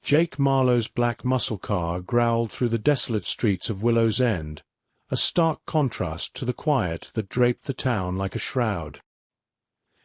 Jake Marlowe's black muscle car growled through the desolate streets of Willow's End, a stark contrast to the quiet that draped the town like a shroud.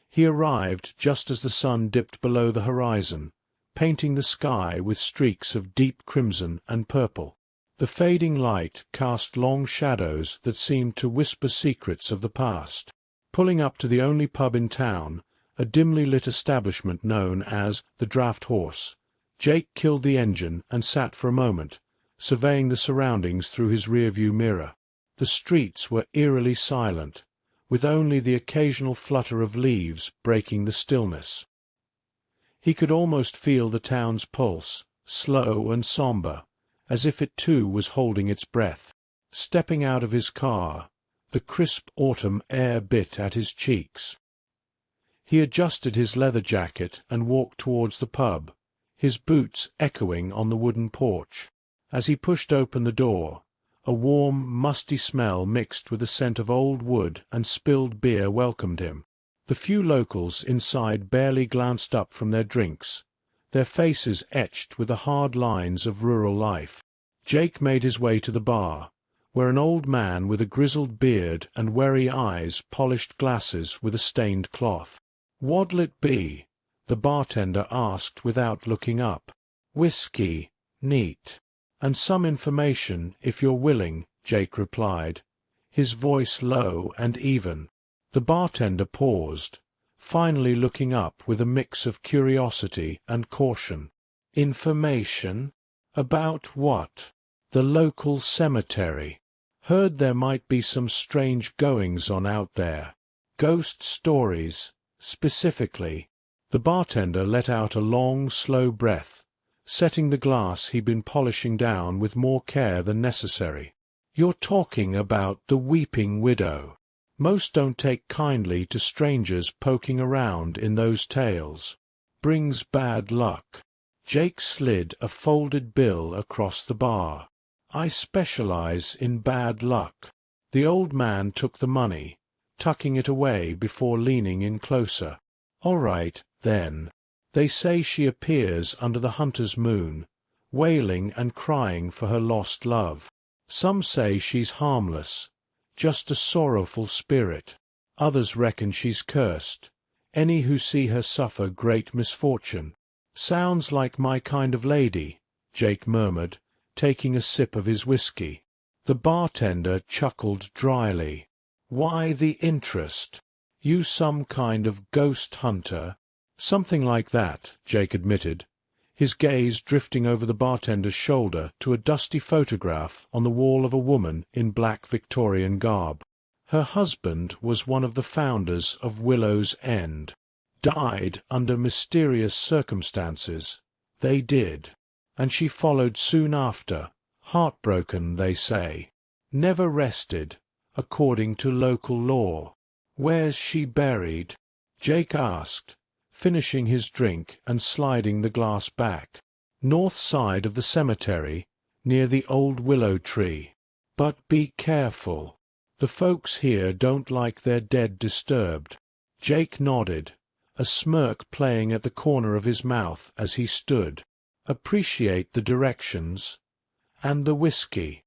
He arrived just as the sun dipped below the horizon, painting the sky with streaks of deep crimson and purple. The fading light cast long shadows that seemed to whisper secrets of the past. Pulling up to the only pub in town, a dimly lit establishment known as the Draft Horse, Jake killed the engine and sat for a moment, surveying the surroundings through his rearview mirror. The streets were eerily silent, with only the occasional flutter of leaves breaking the stillness. He could almost feel the town's pulse, slow and somber, as if it too was holding its breath. Stepping out of his car, the crisp autumn air bit at his cheeks. He adjusted his leather jacket and walked towards the pub, his boots echoing on the wooden porch. As he pushed open the door, a warm, musty smell mixed with the scent of old wood and spilled beer welcomed him. The few locals inside barely glanced up from their drinks, their faces etched with the hard lines of rural life. Jake made his way to the bar, where an old man with a grizzled beard and wary eyes polished glasses with a stained cloth. "What'll it be?" the bartender asked without looking up. "Whiskey, neat. And some information, if you're willing," Jake replied, his voice low and even. The bartender paused, finally looking up with a mix of curiosity and caution. "Information? About what?" "The local cemetery. Heard there might be some strange goings-on out there. Ghost stories, specifically." The bartender let out a long, slow breath, setting the glass he'd been polishing down with more care than necessary. "You're talking about the Weeping Widow. Most don't take kindly to strangers poking around in those tales. Brings bad luck." Jake slid a folded bill across the bar. "I specialize in bad luck." The old man took the money, tucking it away before leaning in closer. "All right, then. They say she appears under the hunter's moon, wailing and crying for her lost love. Some say she's harmless, just a sorrowful spirit. Others reckon she's cursed, any who see her suffer great misfortune." "Sounds like my kind of lady," Jake murmured, taking a sip of his whiskey. The bartender chuckled dryly. "Why the interest? You some kind of ghost hunter?" "Something like that," Jake admitted, his gaze drifting over the bartender's shoulder to a dusty photograph on the wall of a woman in black Victorian garb. Her husband was one of the founders of Willow's End. Died under mysterious circumstances. They did. And she followed soon after, heartbroken, they say. Never rested, according to local law. "Where's she buried?" Jake asked, finishing his drink and sliding the glass back. "North side of the cemetery, near the old willow tree. But be careful. The folks here don't like their dead disturbed." Jake nodded, a smirk playing at the corner of his mouth as he stood. "Appreciate the directions. And the whiskey."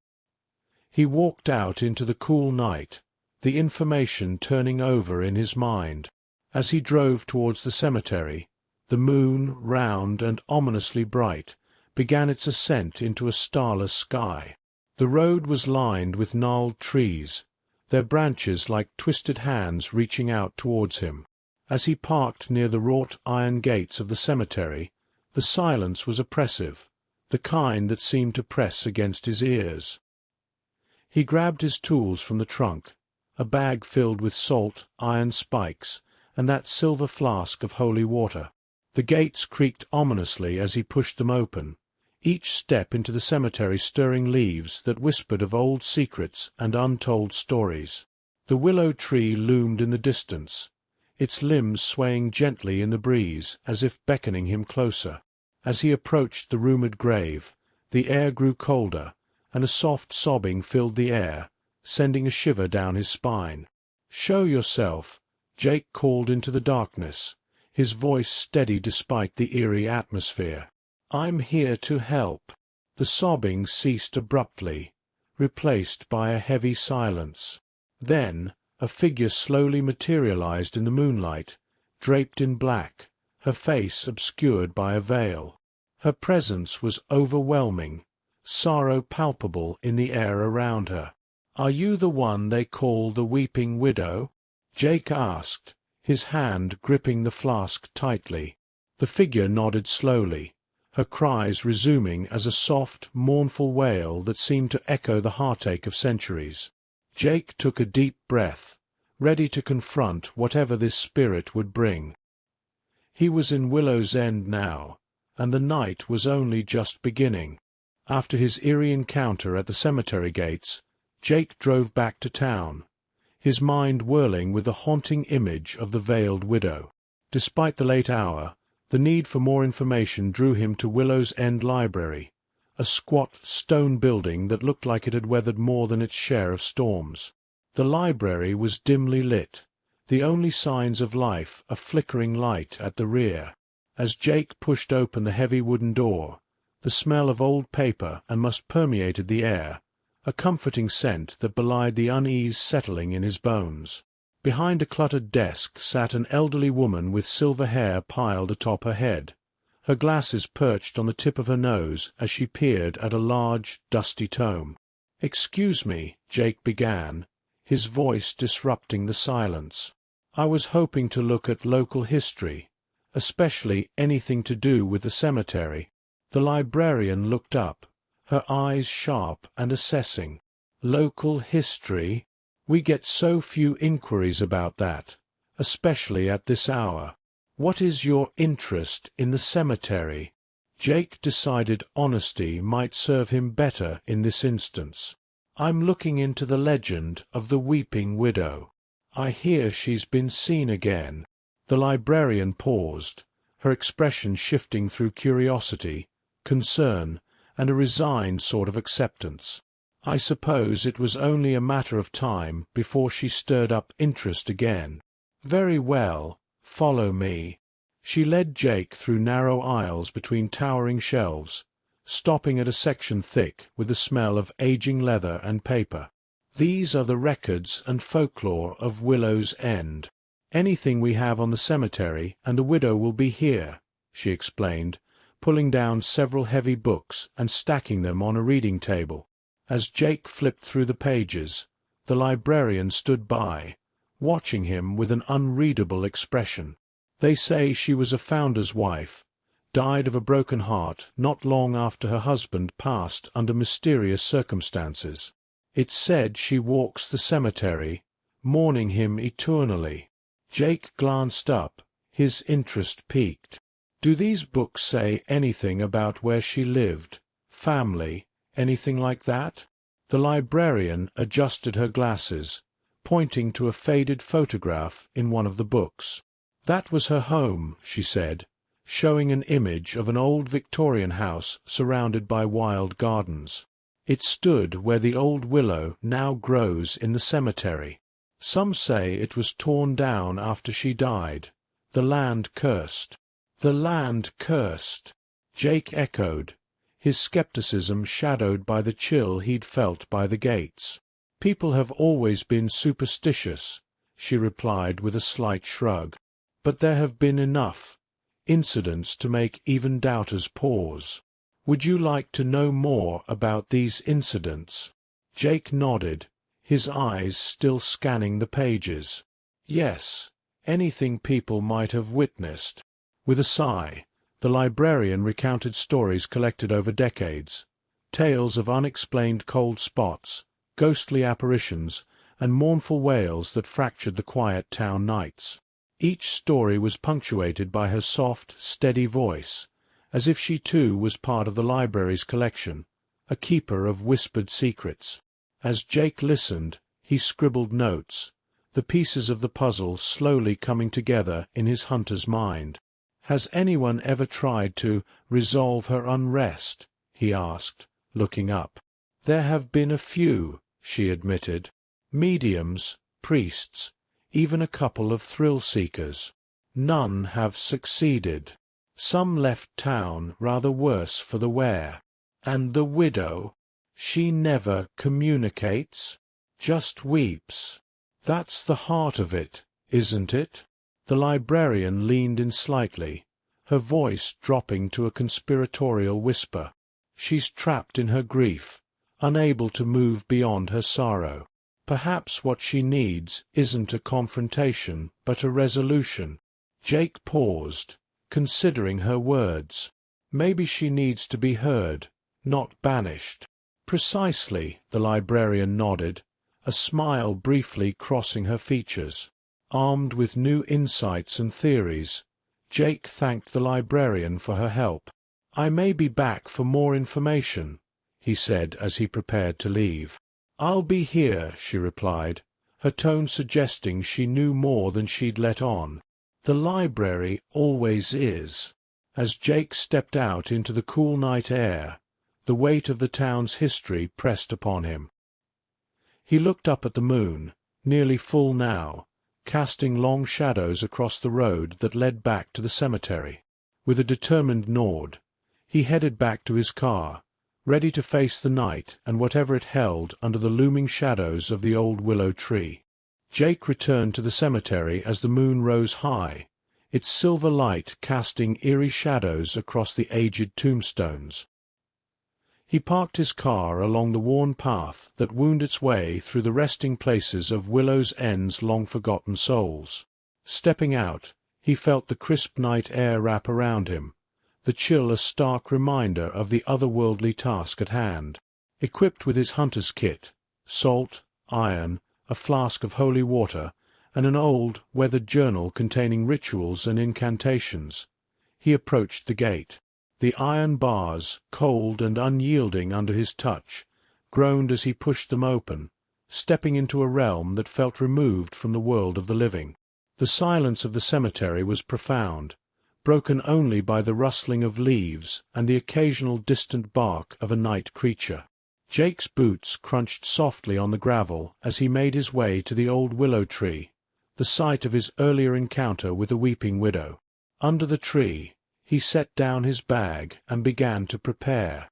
He walked out into the cool night, the information turning over in his mind. As he drove towards the cemetery, the moon, round and ominously bright, began its ascent into a starless sky. The road was lined with gnarled trees, their branches like twisted hands reaching out towards him. As he parked near the wrought iron gates of the cemetery, the silence was oppressive, the kind that seemed to press against his ears. He grabbed his tools from the trunk, a bag filled with salt, iron spikes, and that silver flask of holy water. The gates creaked ominously as he pushed them open, each step into the cemetery stirring leaves that whispered of old secrets and untold stories. The willow tree loomed in the distance, its limbs swaying gently in the breeze as if beckoning him closer. As he approached the rumoured grave, the air grew colder, and a soft sobbing filled the air, sending a shiver down his spine. "Show yourself," Jake called into the darkness, his voice steady despite the eerie atmosphere. I'm here to help." The sobbing ceased abruptly, replaced by a heavy silence. Then a figure slowly materialized in the moonlight, draped in black, her face obscured by a veil. Her presence was overwhelming, sorrow palpable in the air around her. "Are you the one they call the Weeping Widow?" Jake asked, his hand gripping the flask tightly. The figure nodded slowly, her cries resuming as a soft, mournful wail that seemed to echo the heartache of centuries. Jake took a deep breath, ready to confront whatever this spirit would bring. He was in Willow's End now, and the night was only just beginning. After his eerie encounter at the cemetery gates, Jake drove back to town, his mind whirling with the haunting image of the veiled widow. Despite the late hour, the need for more information drew him to Willow's End Library, a squat stone building that looked like it had weathered more than its share of storms. The library was dimly lit, the only signs of life a flickering light at the rear. As Jake pushed open the heavy wooden door, the smell of old paper and musk permeated the air, a comforting scent that belied the unease settling in his bones. Behind a cluttered desk sat an elderly woman with silver hair piled atop her head, her glasses perched on the tip of her nose as she peered at a large, dusty tome. "Excuse me," Jake began, his voice disrupting the silence. "I was hoping to look at local history, especially anything to do with the cemetery." The librarian looked up, her eyes sharp and assessing. "Local history? We get so few inquiries about that, especially at this hour. What is your interest in the cemetery?" Jake decided honesty might serve him better in this instance. "I'm looking into the legend of the Weeping Widow. I hear she's been seen again." The librarian paused, her expression shifting through curiosity, concern, and a resigned sort of acceptance. "I suppose it was only a matter of time before she stirred up interest again." "Very well, follow me." She led Jake through narrow aisles between towering shelves, stopping at a section thick with the smell of aging leather and paper. "These are the records and folklore of Willow's End. Anything we have on the cemetery and the widow will be here," she explained, pulling down several heavy books and stacking them on a reading table. As Jake flipped through the pages, the librarian stood by, watching him with an unreadable expression. "They say she was a founder's wife, died of a broken heart not long after her husband passed under mysterious circumstances. It's said she walks the cemetery, mourning him eternally." Jake glanced up, his interest piqued. "Do these books say anything about where she lived, family, anything like that?" The librarian adjusted her glasses, pointing to a faded photograph in one of the books. "That was her home," she said, showing an image of an old Victorian house surrounded by wild gardens. "It stood where the old willow now grows in the cemetery. Some say it was torn down after she died, the land cursed." "The land cursed," Jake echoed, his skepticism shadowed by the chill he'd felt by the gates. "People have always been superstitious," she replied with a slight shrug. "But there have been enough incidents to make even doubters pause. Would you like to know more about these incidents?" Jake nodded, his eyes still scanning the pages. "Yes, anything people might have witnessed." With a sigh, the librarian recounted stories collected over decades, tales of unexplained cold spots, ghostly apparitions, and mournful wails that fractured the quiet town nights. Each story was punctuated by her soft, steady voice, as if she too was part of the library's collection, a keeper of whispered secrets. As Jake listened, he scribbled notes, the pieces of the puzzle slowly coming together in his hunter's mind. "Has anyone ever tried to resolve her unrest?" he asked, looking up. "There have been a few," she admitted. "Mediums, priests, even a couple of thrill-seekers. None have succeeded." Some left town rather worse for the wear. And the widow? She never communicates? Just weeps. That's the heart of it, isn't it? The librarian leaned in slightly, her voice dropping to a conspiratorial whisper. She's trapped in her grief, unable to move beyond her sorrow. Perhaps what she needs isn't a confrontation, but a resolution. Jake paused, considering her words. Maybe she needs to be heard, not banished. Precisely, the librarian nodded, a smile briefly crossing her features. Armed with new insights and theories, Jake thanked the librarian for her help. I may be back for more information, he said as he prepared to leave. I'll be here, she replied, her tone suggesting she knew more than she'd let on. The library always is. As Jake stepped out into the cool night air, the weight of the town's history pressed upon him. He looked up at the moon, nearly full now, casting long shadows across the road that led back to the cemetery. With a determined nod, he headed back to his car, ready to face the night and whatever it held under the looming shadows of the old willow tree. Jake returned to the cemetery as the moon rose high, its silver light casting eerie shadows across the aged tombstones. He parked his car along the worn path that wound its way through the resting places of Willow's End's long-forgotten souls. Stepping out, he felt the crisp night air wrap around him, the chill a stark reminder of the otherworldly task at hand. Equipped with his hunter's kit, salt, iron, a flask of holy water, and an old, weathered journal containing rituals and incantations, he approached the gate. The iron bars, cold and unyielding under his touch, groaned as he pushed them open, stepping into a realm that felt removed from the world of the living. The silence of the cemetery was profound, broken only by the rustling of leaves and the occasional distant bark of a night creature. Jake's boots crunched softly on the gravel as he made his way to the old willow tree, the site of his earlier encounter with the weeping widow. Under the tree, he set down his bag and began to prepare.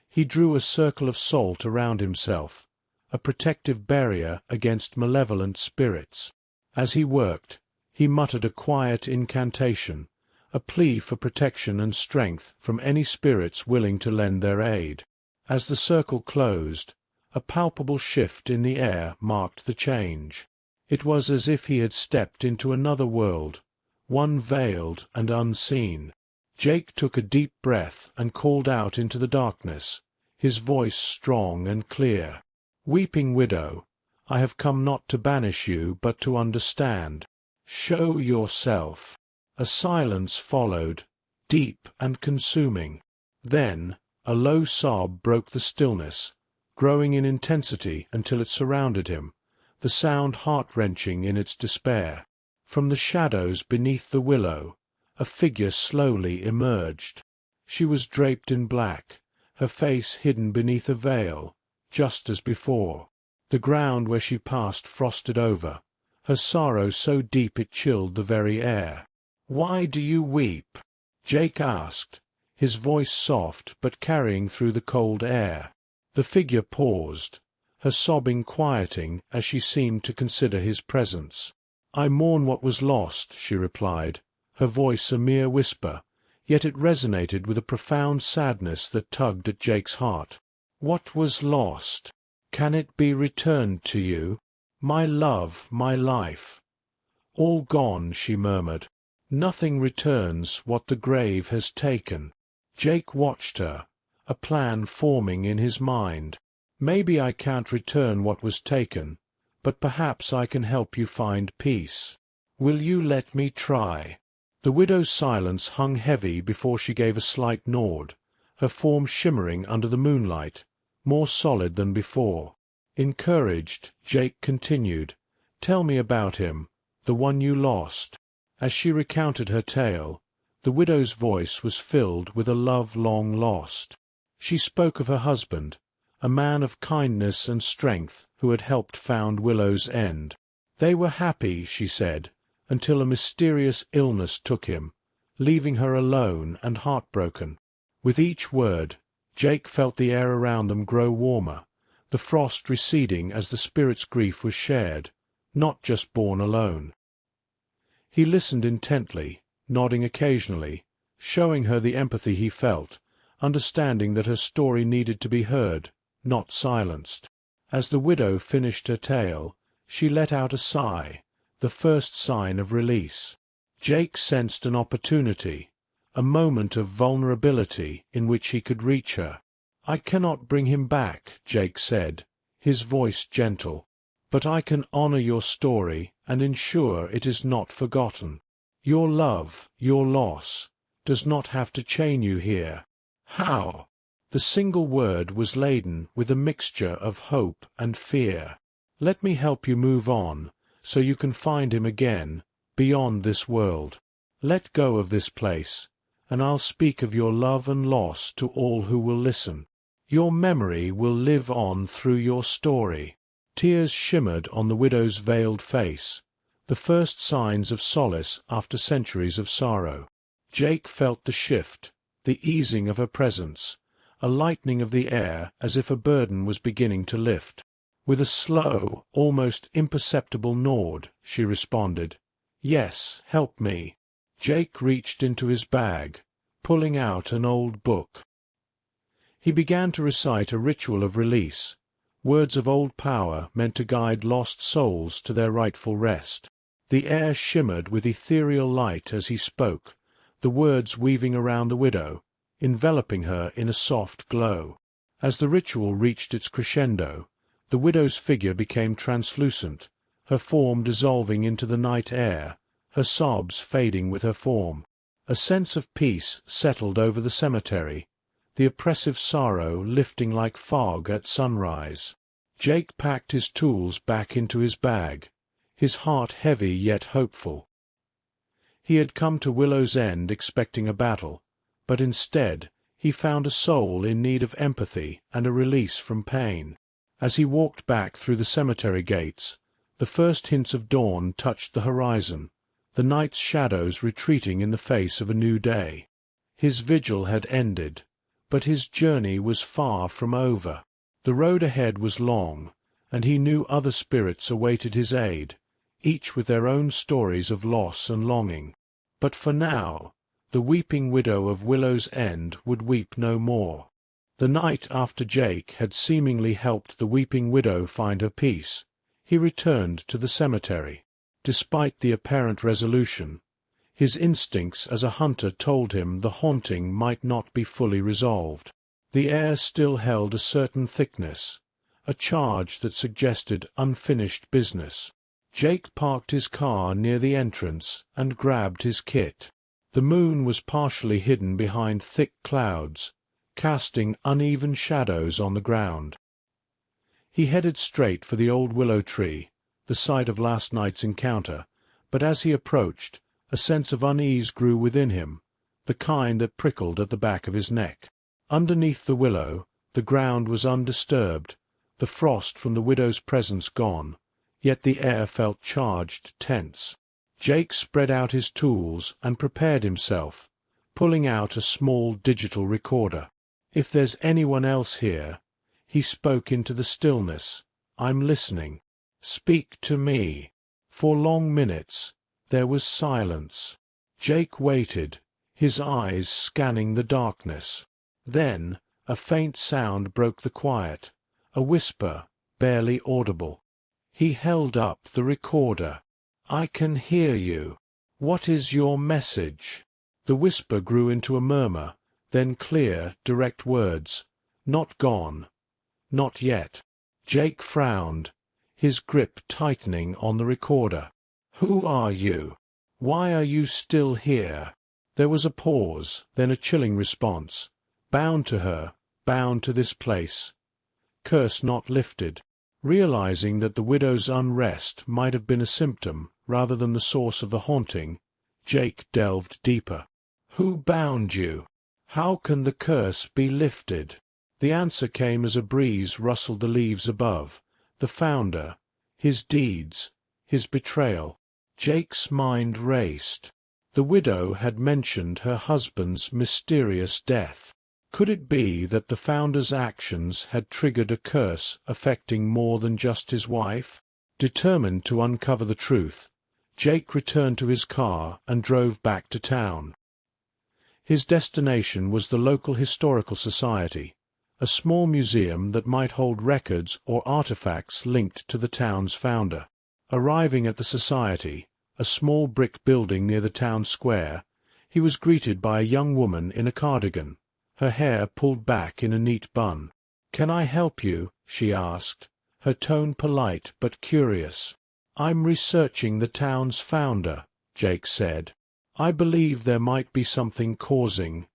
He drew a circle of salt around himself, a protective barrier against malevolent spirits. As he worked, he muttered a quiet incantation, a plea for protection and strength from any spirits willing to lend their aid. As the circle closed, a palpable shift in the air marked the change. It was as if he had stepped into another world, one veiled and unseen. Jake took a deep breath and called out into the darkness, his voice strong and clear. "Weeping widow, I have come not to banish you, but to understand. Show yourself." A silence followed, deep and consuming. Then a low sob broke the stillness, growing in intensity until it surrounded him, the sound heart-wrenching in its despair. From the shadows beneath the willow, a figure slowly emerged. She was draped in black, her face hidden beneath a veil, just as before. The ground where she passed frosted over, her sorrow so deep it chilled the very air. "Why do you weep?" Jake asked, his voice soft but carrying through the cold air. The figure paused, her sobbing quieting as she seemed to consider his presence. "I mourn what was lost," she replied, her voice a mere whisper, yet it resonated with a profound sadness that tugged at Jake's heart. "What was lost? Can it be returned to you? My love, my life." "All gone," she murmured. "Nothing returns what the grave has taken." Jake watched her, a plan forming in his mind. "Maybe I can't return what was taken, but perhaps I can help you find peace. Will you let me try?" The widow's silence hung heavy before she gave a slight nod, her form shimmering under the moonlight, more solid than before. Encouraged, Jake continued, "Tell me about him, the one you lost." As she recounted her tale, the widow's voice was filled with a love long lost. She spoke of her husband, a man of kindness and strength who had helped found Willow's End. They were happy, she said, until a mysterious illness took him, leaving her alone and heartbroken. With each word, Jake felt the air around them grow warmer, the frost receding as the spirit's grief was shared, not just borne alone. He listened intently, nodding occasionally, showing her the empathy he felt, understanding that her story needed to be heard, not silenced. As the widow finished her tale, she let out a sigh, the first sign of release. Jake sensed an opportunity, a moment of vulnerability in which he could reach her. "I cannot bring him back," Jake said, his voice gentle, "but I can honor your story and ensure it is not forgotten. Your love, your loss, does not have to chain you here." "How?" The single word was laden with a mixture of hope and fear. "Let me help you move on, so you can find him again, beyond this world. Let go of this place, and I'll speak of your love and loss to all who will listen. Your memory will live on through your story." Tears shimmered on the widow's veiled face, the first signs of solace after centuries of sorrow. Jake felt the shift, the easing of her presence, a lightening of the air as if a burden was beginning to lift. With a slow, almost imperceptible nod, she responded, "Yes, help me." Jake reached into his bag, pulling out an old book. He began to recite a ritual of release, words of old power meant to guide lost souls to their rightful rest. The air shimmered with ethereal light as he spoke, the words weaving around the widow, enveloping her in a soft glow. As the ritual reached its crescendo, the widow's figure became translucent, her form dissolving into the night air, her sobs fading with her form. A sense of peace settled over the cemetery, the oppressive sorrow lifting like fog at sunrise. Jake packed his tools back into his bag, his heart heavy yet hopeful. He had come to Willow's End expecting a battle, but instead he found a soul in need of empathy and a release from pain. As he walked back through the cemetery gates, the first hints of dawn touched the horizon, the night's shadows retreating in the face of a new day. His vigil had ended, but his journey was far from over. The road ahead was long, and he knew other spirits awaited his aid, each with their own stories of loss and longing. But for now, the weeping widow of Willow's End would weep no more. The night after Jake had seemingly helped the weeping widow find her peace, he returned to the cemetery. Despite the apparent resolution, his instincts as a hunter told him the haunting might not be fully resolved. The air still held a certain thickness, a charge that suggested unfinished business. Jake parked his car near the entrance and grabbed his kit. The moon was partially hidden behind thick clouds, casting uneven shadows on the ground. He headed straight for the old willow tree, the site of last night's encounter, but as he approached, a sense of unease grew within him, the kind that prickled at the back of his neck. Underneath the willow, the ground was undisturbed, the frost from the widow's presence gone, yet the air felt charged, tense. Jake spread out his tools and prepared himself, pulling out a small digital recorder. "If there's anyone else here," he spoke into the stillness, "I'm listening. Speak to me." For long minutes there was silence. Jake waited, his eyes scanning the darkness. Then a faint sound broke the quiet, a whisper, barely audible. He held up the recorder. "I can hear you. What is your message?" The whisper grew into a murmur, then clear, direct words. "Not gone. Not yet." Jake frowned, his grip tightening on the recorder. "Who are you? Why are you still here?" There was a pause, then a chilling response. "Bound to her, bound to this place. Curse not lifted." Realizing that the widow's unrest might have been a symptom rather than the source of the haunting, Jake delved deeper. "Who bound you? How can the curse be lifted?" The answer came as a breeze rustled the leaves above. The founder, his deeds, his betrayal. Jake's mind raced. The widow had mentioned her husband's mysterious death. Could it be that the founder's actions had triggered a curse affecting more than just his wife? Determined to uncover the truth, Jake returned to his car and drove back to town. His destination was the local historical society, a small museum that might hold records or artifacts linked to the town's founder. Arriving at the society, a small brick building near the town square, he was greeted by a young woman in a cardigan, her hair pulled back in a neat bun. "Can I help you?" she asked, her tone polite but curious. "I'm researching the town's founder," Jake said. "I believe there might be something causing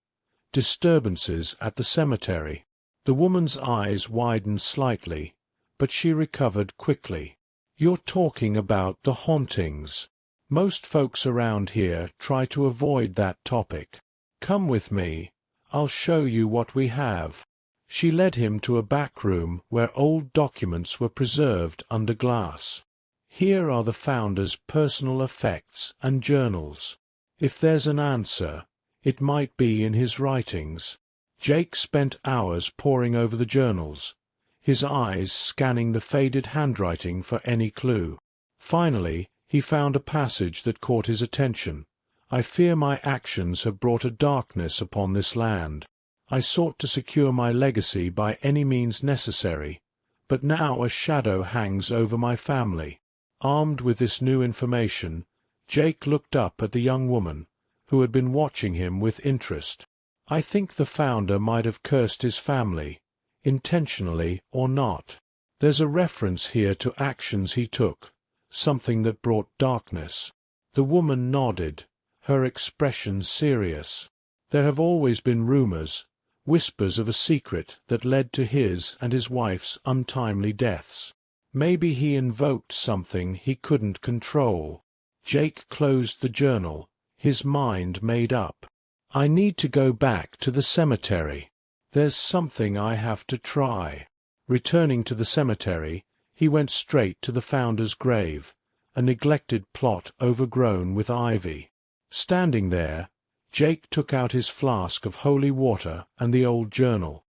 disturbances at the cemetery." The woman's eyes widened slightly, but she recovered quickly. "You're talking about the hauntings. Most folks around here try to avoid that topic. Come with me. I'll show you what we have." She led him to a back room where old documents were preserved under glass. "Here are the founder's personal effects and journals. If there's an answer, it might be in his writings." Jake spent hours poring over the journals, his eyes scanning the faded handwriting for any clue. Finally, he found a passage that caught his attention. "I fear my actions have brought a darkness upon this land. I sought to secure my legacy by any means necessary, but now a shadow hangs over my family." Armed with this new information, Jake looked up at the young woman, who had been watching him with interest. "I think the founder might have cursed his family, intentionally or not. There's a reference here to actions he took, something that brought darkness." The woman nodded, her expression serious. "There have always been rumors, whispers of a secret that led to his and his wife's untimely deaths. Maybe he invoked something he couldn't control." Jake closed the journal, his mind made up. "I need to go back to the cemetery. There's something I have to try." Returning to the cemetery, he went straight to the founder's grave, a neglected plot overgrown with ivy. Standing there, Jake took out his flask of holy water and the old journal.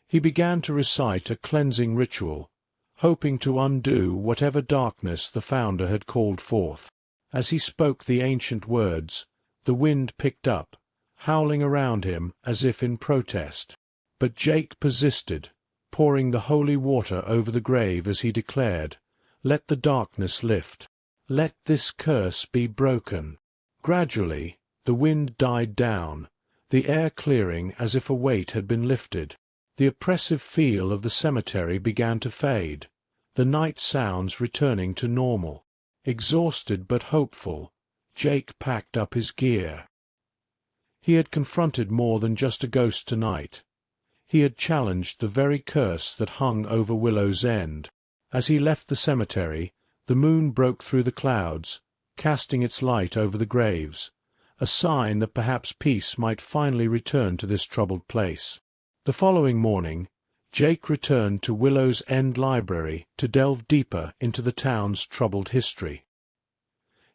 He began to recite a cleansing ritual, hoping to undo whatever darkness the founder had called forth. As he spoke the ancient words, the wind picked up, howling around him as if in protest. But Jake persisted, pouring the holy water over the grave as he declared, "Let the darkness lift. Let this curse be broken." Gradually, the wind died down, the air clearing as if a weight had been lifted. The oppressive feel of the cemetery began to fade, the night sounds returning to normal. Exhausted but hopeful, Jake packed up his gear. He had confronted more than just a ghost tonight. He had challenged the very curse that hung over Willow's End. As he left the cemetery, the moon broke through the clouds, casting its light over the graves, a sign that perhaps peace might finally return to this troubled place. The following morning, Jake returned to Willow's End Library to delve deeper into the town's troubled history.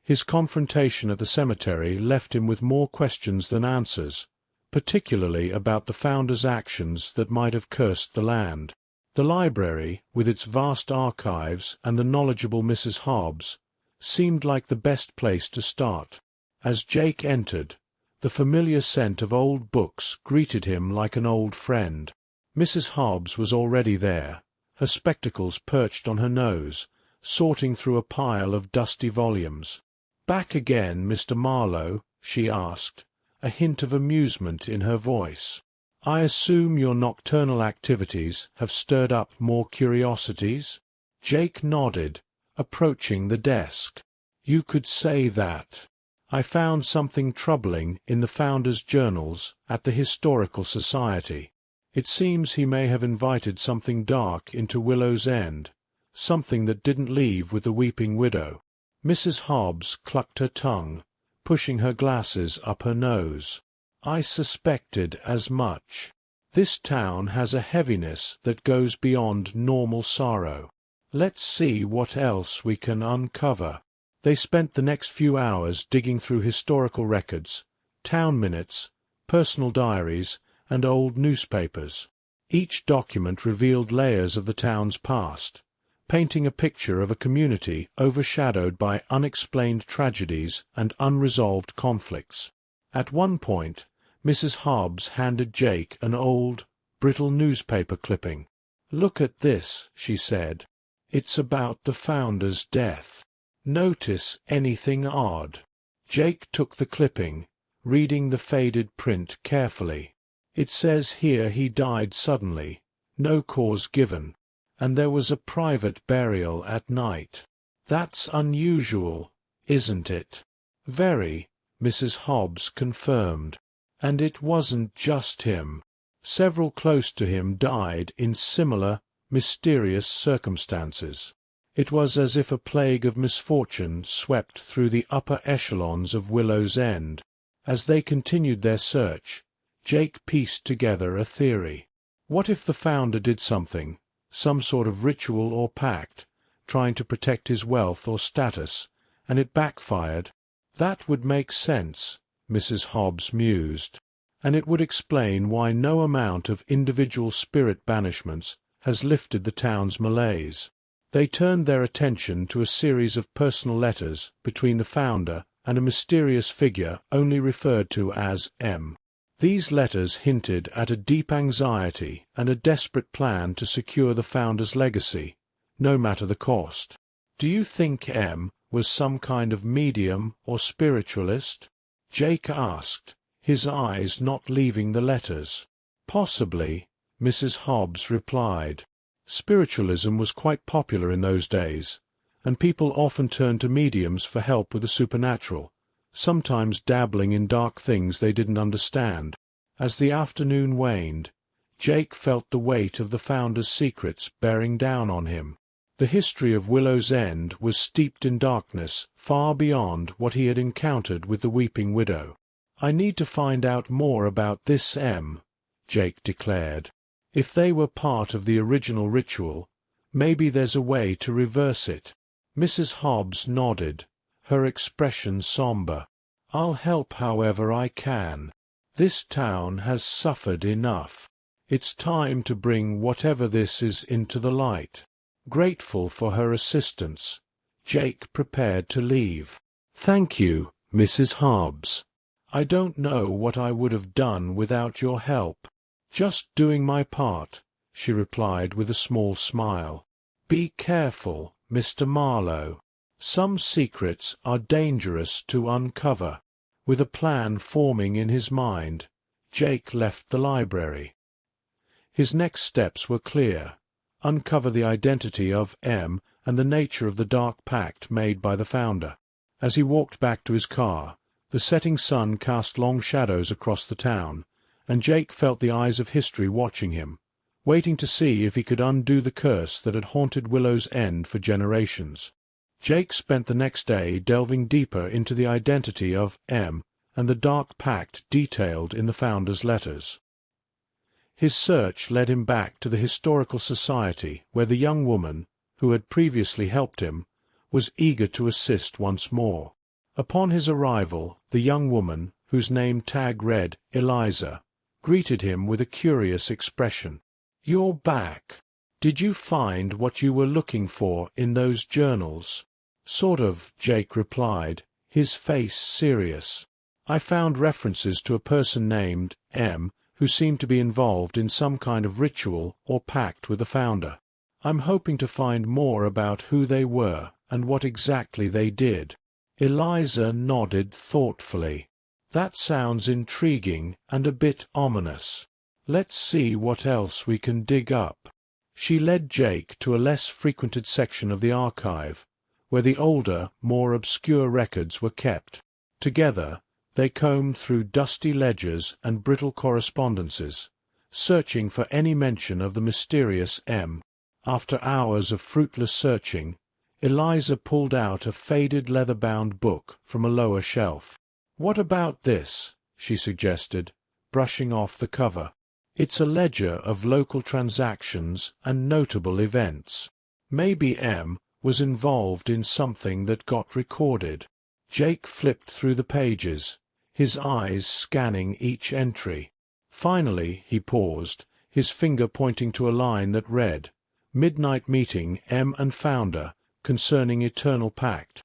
His confrontation at the cemetery left him with more questions than answers, particularly about the founder's actions that might have cursed the land. The library, with its vast archives and the knowledgeable Mrs. Hobbs, seemed like the best place to start. As Jake entered, the familiar scent of old books greeted him like an old friend. Mrs. Hobbs was already there, her spectacles perched on her nose, sorting through a pile of dusty volumes. "Back again, Mr. Marlowe?" she asked, a hint of amusement in her voice. "I assume your nocturnal activities have stirred up more curiosities?" Jake nodded, approaching the desk. "You could say that. I found something troubling in the founder's journals at the Historical Society. It seems he may have invited something dark into Willow's End, something that didn't leave with the weeping widow." Mrs. Hobbs clucked her tongue, pushing her glasses up her nose. "I suspected as much. This town has a heaviness that goes beyond normal sorrow. Let's see what else we can uncover." They spent the next few hours digging through historical records, town minutes, personal diaries, and old newspapers. Each document revealed layers of the town's past, painting a picture of a community overshadowed by unexplained tragedies and unresolved conflicts. At one point, Mrs. Hobbs handed Jake an old, brittle newspaper clipping. "Look at this," she said. "It's about the founder's death. Notice anything odd?" Jake took the clipping, reading the faded print carefully. "It says here he died suddenly, no cause given, and there was a private burial at night. That's unusual, isn't it?" "Very," Mrs. Hobbs confirmed. "And it wasn't just him. Several close to him died in similar, mysterious circumstances. It was as if a plague of misfortune swept through the upper echelons of Willow's End." As they continued their search, Jake pieced together a theory. What if the founder did something, some sort of ritual or pact, trying to protect his wealth or status, and it backfired? That would make sense, Mrs. Hobbs mused, and it would explain why no amount of individual spirit banishments has lifted the town's malaise. They turned their attention to a series of personal letters between the founder and a mysterious figure only referred to as M. These letters hinted at a deep anxiety and a desperate plan to secure the founder's legacy, no matter the cost. "Do you think M was some kind of medium or spiritualist?" Jake asked, his eyes not leaving the letters. "Possibly," Mrs. Hobbs replied. "Spiritualism was quite popular in those days, and people often turned to mediums for help with the supernatural, sometimes dabbling in dark things they didn't understand." As the afternoon waned, Jake felt the weight of the founder's secrets bearing down on him. The history of Willow's End was steeped in darkness far beyond what he had encountered with the Weeping Widow. "I need to find out more about this M," Jake declared. "If they were part of the original ritual, maybe there's a way to reverse it." Mrs. Hobbs nodded, her expression somber. "I'll help however I can. This town has suffered enough. It's time to bring whatever this is into the light." Grateful for her assistance, Jake prepared to leave. "Thank you, Mrs. Hobbs. I don't know what I would have done without your help." "Just doing my part," she replied with a small smile. "Be careful, Mr. Marlowe. Some secrets are dangerous to uncover." With a plan forming in his mind, Jake left the library. His next steps were clear: uncover the identity of M and the nature of the dark pact made by the founder. As he walked back to his car, the setting sun cast long shadows across the town, and Jake felt the eyes of history watching him, waiting to see if he could undo the curse that had haunted Willow's End for generations. Jake spent the next day delving deeper into the identity of M and the dark pact detailed in the founder's letters. His search led him back to the historical society where the young woman, who had previously helped him, was eager to assist once more. Upon his arrival, the young woman, whose name tag read Eliza, greeted him with a curious expression. "You're back. Did you find what you were looking for in those journals?" "Sort of," Jake replied, his face serious. "I found references to a person named M who seemed to be involved in some kind of ritual or pact with the founder. I'm hoping to find more about who they were and what exactly they did." Eliza nodded thoughtfully. "That sounds intriguing and a bit ominous. Let's see what else we can dig up." She led Jake to a less frequented section of the archive, where the older, more obscure records were kept. Together, they combed through dusty ledgers and brittle correspondences, searching for any mention of the mysterious M. After hours of fruitless searching, Eliza pulled out a faded leather-bound book from a lower shelf. "What about this?" she suggested, brushing off the cover. "It's a ledger of local transactions and notable events. Maybe M was involved in something that got recorded. Jake flipped through the pages, his eyes scanning each entry. Finally he paused, his finger pointing to a line that read, "Midnight meeting M and founder, concerning eternal pact."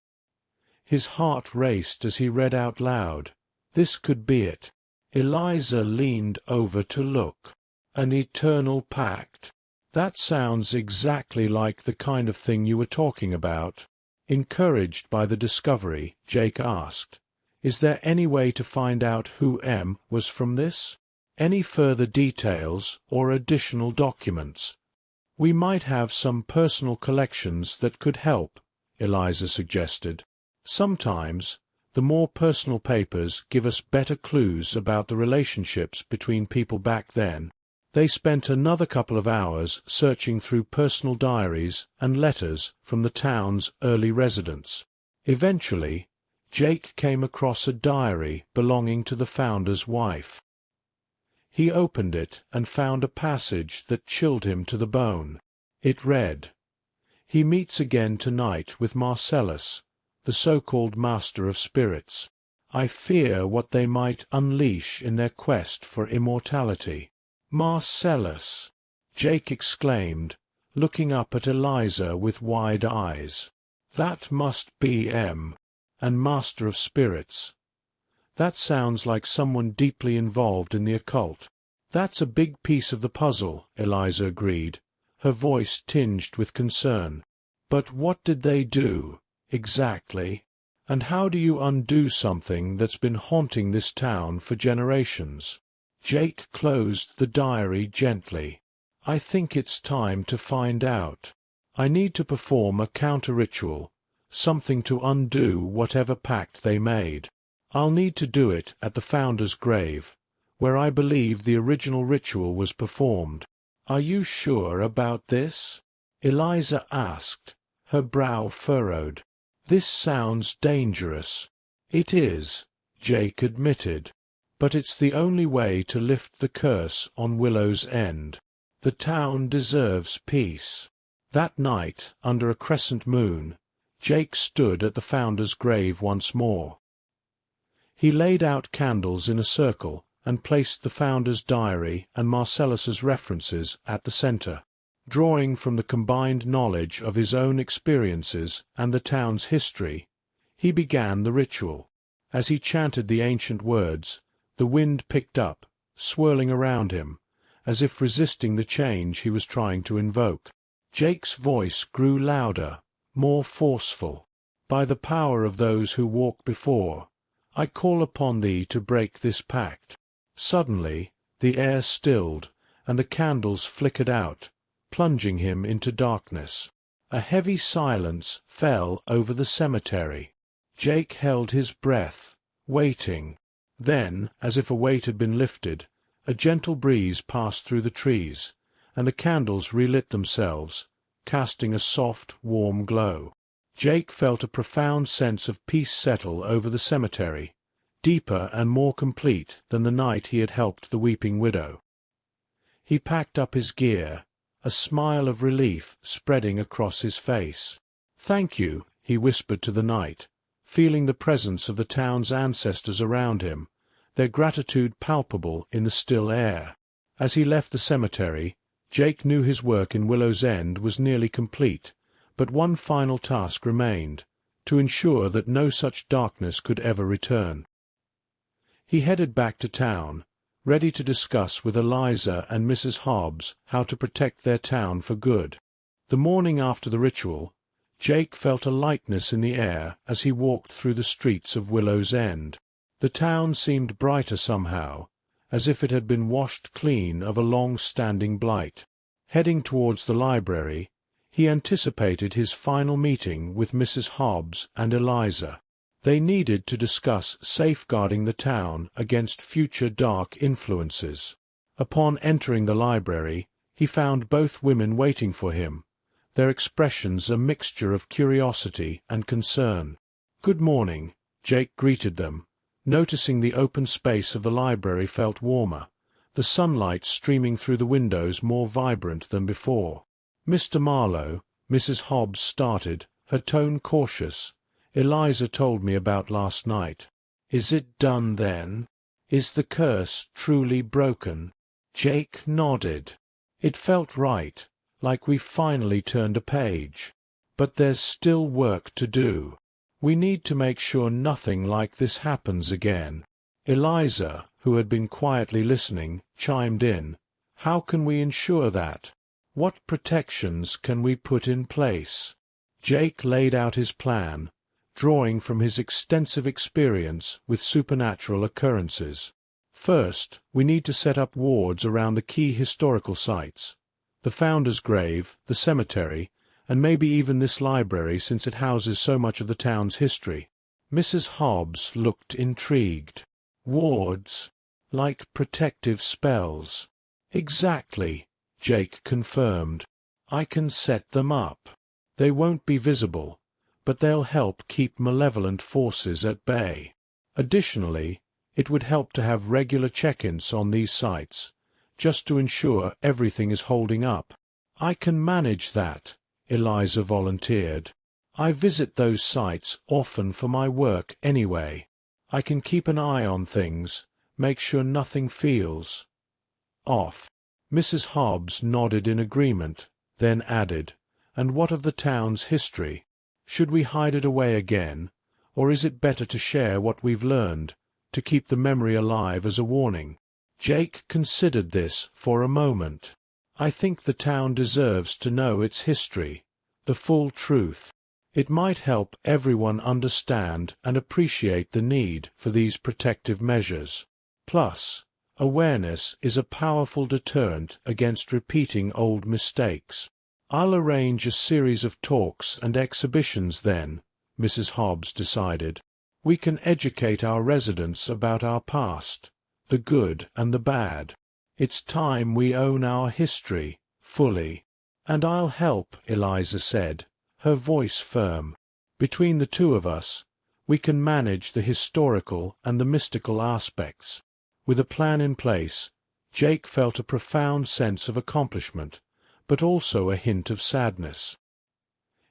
His heart raced as he read out loud. This could be it. Eliza leaned over to look. An eternal pact. That sounds exactly like the kind of thing you were talking about. Encouraged by the discovery, Jake asked, "Is there any way to find out who M was from this? Any further details or additional documents? We might have some personal collections that could help," Eliza suggested. "Sometimes, the more personal papers give us better clues about the relationships between people back then." They spent another couple of hours searching through personal diaries and letters from the town's early residents. Eventually, Jake came across a diary belonging to the founder's wife. He opened it and found a passage that chilled him to the bone. It read, "He meets again tonight with Marcellus, the so-called master of spirits. I fear what they might unleash in their quest for immortality." "Marcellus!" Jake exclaimed, looking up at Eliza with wide eyes. "That must be M, and master of spirits. That sounds like someone deeply involved in the occult." "That's a big piece of the puzzle," Eliza agreed, her voice tinged with concern. "But what did they do, exactly? And how do you undo something that's been haunting this town for generations?" Jake closed the diary gently. "I think it's time to find out. I need to perform a counter-ritual, something to undo whatever pact they made. I'll need to do it at the founder's grave, where I believe the original ritual was performed." "Are you sure about this?" Eliza asked, her brow furrowed. "This sounds dangerous." "It is," Jake admitted. "But it's the only way to lift the curse on Willow's End. The town deserves peace." That night, under a crescent moon, Jake stood at the founder's grave once more. He laid out candles in a circle and placed the founder's diary and Marcellus's references at the center. Drawing from the combined knowledge of his own experiences and the town's history, he began the ritual. As he chanted the ancient words, the wind picked up, swirling around him, as if resisting the change he was trying to invoke. Jake's voice grew louder, more forceful. "By the power of those who walk before, I call upon thee to break this pact." Suddenly, the air stilled, and the candles flickered out, plunging him into darkness. A heavy silence fell over the cemetery. Jake held his breath, waiting. Then, as if a weight had been lifted, a gentle breeze passed through the trees, and the candles relit themselves, casting a soft, warm glow. Jake felt a profound sense of peace settle over the cemetery, deeper and more complete than the night he had helped the weeping widow. He packed up his gear, a smile of relief spreading across his face. "Thank you," he whispered to the night, feeling the presence of the town's ancestors around him, their gratitude palpable in the still air. As he left the cemetery, Jake knew his work in Willow's End was nearly complete, but one final task remained, to ensure that no such darkness could ever return. He headed back to town, ready to discuss with Eliza and Mrs. Hobbs how to protect their town for good. The morning after the ritual, Jake felt a lightness in the air as he walked through the streets of Willow's End. The town seemed brighter somehow, as if it had been washed clean of a long-standing blight. Heading towards the library, he anticipated his final meeting with Mrs. Hobbs and Eliza. They needed to discuss safeguarding the town against future dark influences. Upon entering the library, he found both women waiting for him, their expressions a mixture of curiosity and concern. "Good morning," Jake greeted them. Noticing the open space of the library felt warmer, the sunlight streaming through the windows more vibrant than before. "Mr. Marlowe," Mrs. Hobbs started, her tone cautious. "Eliza told me about last night. Is it done then? Is the curse truly broken?" Jake nodded. It felt right, like we finally turned a page. But there's still work to do. We need to make sure nothing like this happens again. Eliza, who had been quietly listening, chimed in. "How can we ensure that? What protections can we put in place?" Jake laid out his plan, drawing from his extensive experience with supernatural occurrences. First, we need to set up wards around the key historical sites. The founder's grave, the cemetery, and maybe even this library since it houses so much of the town's history. Mrs. Hobbs looked intrigued. "Wards? Like protective spells?" "Exactly," Jake confirmed. "I can set them up. They won't be visible, but they'll help keep malevolent forces at bay. Additionally, it would help to have regular check-ins on these sites, just to ensure everything is holding up." "I can manage that," Eliza volunteered. "I visit those sites often for my work anyway. I can keep an eye on things, make sure nothing feels off." Mrs. Hobbs nodded in agreement, then added, "And what of the town's history? Should we hide it away again, or is it better to share what we've learned, to keep the memory alive as a warning?" Jake considered this for a moment. "I think the town deserves to know its history, the full truth. It might help everyone understand and appreciate the need for these protective measures. Plus, awareness is a powerful deterrent against repeating old mistakes." "I'll arrange a series of talks and exhibitions then," Mrs. Hobbs decided. "We can educate our residents about our past, the good and the bad. It's time we own our history, fully." "And I'll help," Eliza said, her voice firm. "Between the two of us, we can manage the historical and the mystical aspects." With a plan in place, Jake felt a profound sense of accomplishment, but also a hint of sadness.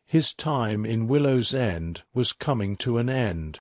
His time in Willow's End was coming to an end.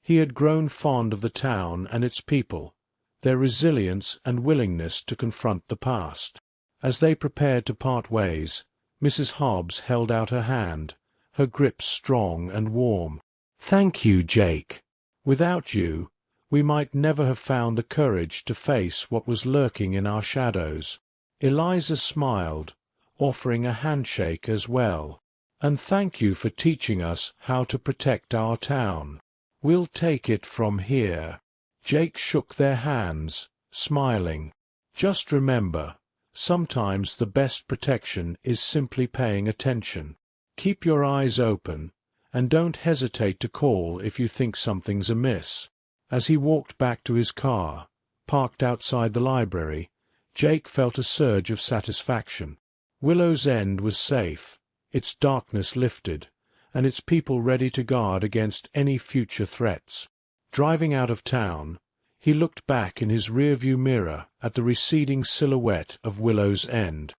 He had grown fond of the town and its people, their resilience and willingness to confront the past. As they prepared to part ways, Mrs. Hobbs held out her hand, her grip strong and warm. "Thank you, Jake. Without you, we might never have found the courage to face what was lurking in our shadows." Eliza smiled, offering a handshake as well. "And thank you for teaching us how to protect our town. We'll take it from here." Jake shook their hands, smiling. "Just remember, sometimes the best protection is simply paying attention. Keep your eyes open, and don't hesitate to call if you think something's amiss." As he walked back to his car, parked outside the library, Jake felt a surge of satisfaction. Willow's End was safe, its darkness lifted, and its people ready to guard against any future threats. Driving out of town, he looked back in his rearview mirror at the receding silhouette of Willow's End.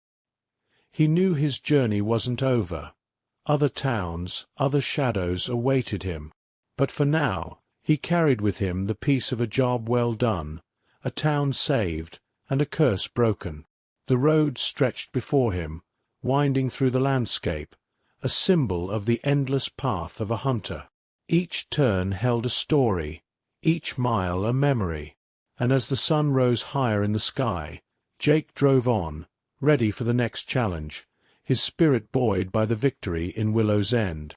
He knew his journey wasn't over. Other towns, other shadows awaited him. But for now, he carried with him the peace of a job well done, a town saved, and a curse broken. The road stretched before him, winding through the landscape, a symbol of the endless path of a hunter. Each turn held a story, each mile a memory, and as the sun rose higher in the sky, Jake drove on, ready for the next challenge, his spirit buoyed by the victory in Willow's End.